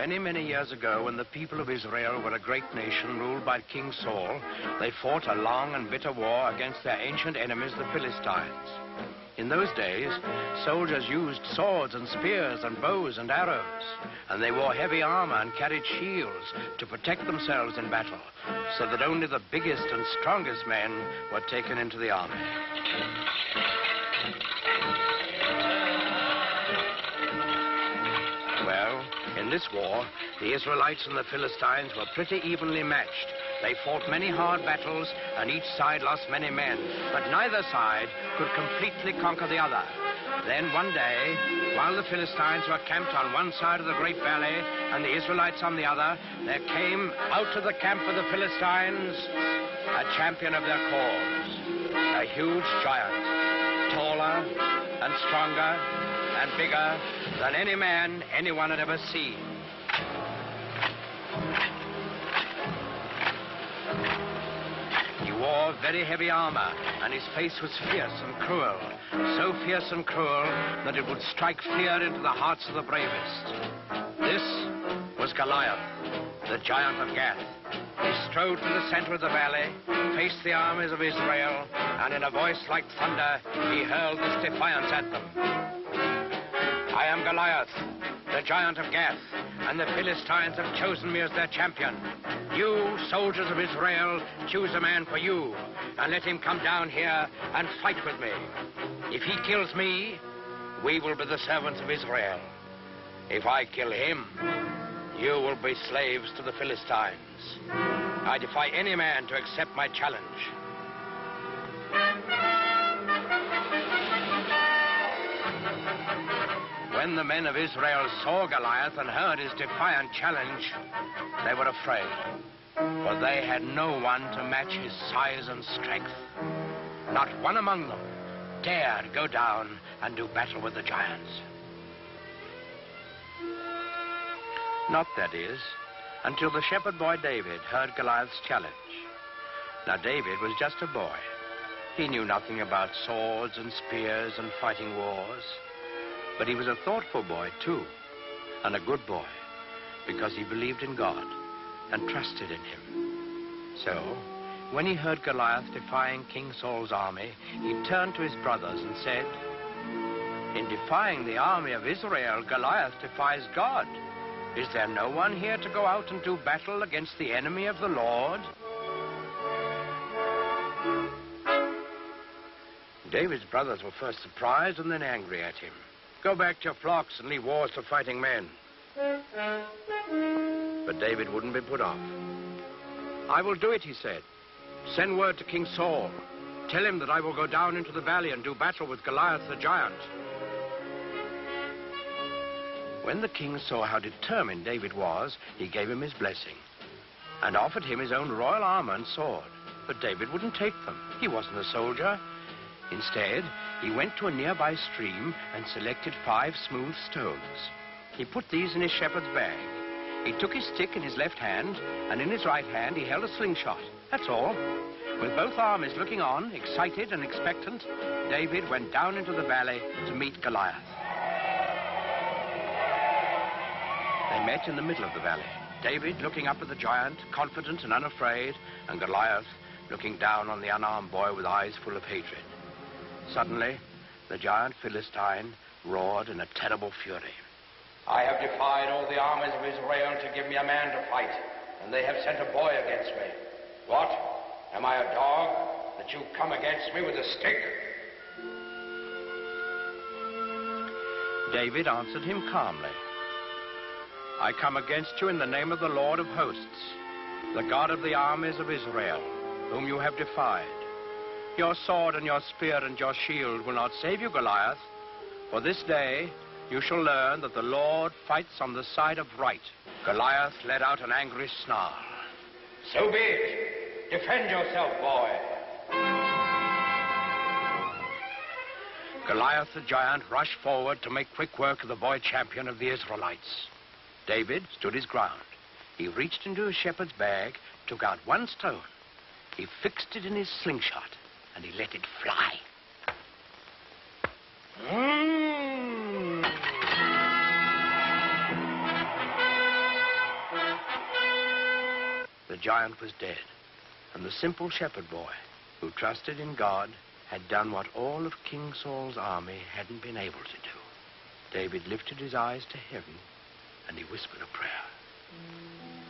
Many, many years ago, when the people of Israel were a great nation ruled by King Saul, they fought a long and bitter war against their ancient enemies, the Philistines. In those days, soldiers used swords and spears and bows and arrows, and they wore heavy armor and carried shields to protect themselves in battle, so that only the biggest and strongest men were taken into the army. Well, in this war, the Israelites and the Philistines were pretty evenly matched. They fought many hard battles, and each side lost many men, but neither side could completely conquer the other. Then one day, while the Philistines were camped on one side of the great valley and the Israelites on the other, there came out of the camp of the Philistines a champion of their cause, a huge giant, taller and stronger and bigger than any man anyone had ever seen. He wore very heavy armor, and his face was fierce and cruel, so fierce and cruel that it would strike fear into the hearts of the bravest. This was Goliath, the giant of Gath. He strode to the center of the valley, faced the armies of Israel, and in a voice like thunder, he hurled this defiance at them. I am Goliath, the giant of Gath, and the Philistines have chosen me as their champion. You, soldiers of Israel, choose a man for you, and let him come down here and fight with me. If he kills me, we will be the servants of Israel. If I kill him, you will be slaves to the Philistines. I defy any man to accept my challenge. When the men of Israel saw Goliath and heard his defiant challenge, they were afraid, for they had no one to match his size and strength. Not one among them dared go down and do battle with the giants. Not, that is, until the shepherd boy David heard Goliath's challenge. Now, David was just a boy. He knew nothing about swords and spears and fighting wars. But he was a thoughtful boy, too, and a good boy, because he believed in God and trusted in him. So, when he heard Goliath defying King Saul's army, he turned to his brothers and said, "In defying the army of Israel, Goliath defies God. Is there no one here to go out and do battle against the enemy of the Lord?" David's brothers were first surprised and then angry at him. "Go back to your flocks and leave wars to fighting men." But David wouldn't be put off. "I will do it," he said. "Send word to King Saul. Tell him that I will go down into the valley and do battle with Goliath the giant." When the king saw how determined David was, he gave him his blessing and offered him his own royal armor and sword. But David wouldn't take them. He wasn't a soldier. Instead, he went to a nearby stream and selected 5 smooth stones. He put these in his shepherd's bag. He took his stick in his left hand, and in his right hand he held a slingshot. That's all. With both armies looking on, excited and expectant, David went down into the valley to meet Goliath. They met in the middle of the valley. David looking up at the giant, confident and unafraid, and Goliath looking down on the unarmed boy with eyes full of hatred. Suddenly, the giant Philistine roared in a terrible fury. "I have defied all the armies of Israel to give me a man to fight, and they have sent a boy against me. What? Am I a dog that you come against me with a stick?" David answered him calmly. "I come against you in the name of the Lord of hosts, the God of the armies of Israel, whom you have defied. Your sword and your spear and your shield will not save you, Goliath, for this day you shall learn that the Lord fights on the side of right." Goliath let out an angry snarl. "So be it. Defend yourself, boy." Goliath the giant rushed forward to make quick work of the boy champion of the Israelites. David stood his ground. He reached into his shepherd's bag, took out 1 stone. He fixed it in his slingshot, and he let it fly. giant was dead, and the simple shepherd boy, who trusted in God, had done what all of King Saul's army hadn't been able to do. David lifted his eyes to heaven, and he whispered a prayer.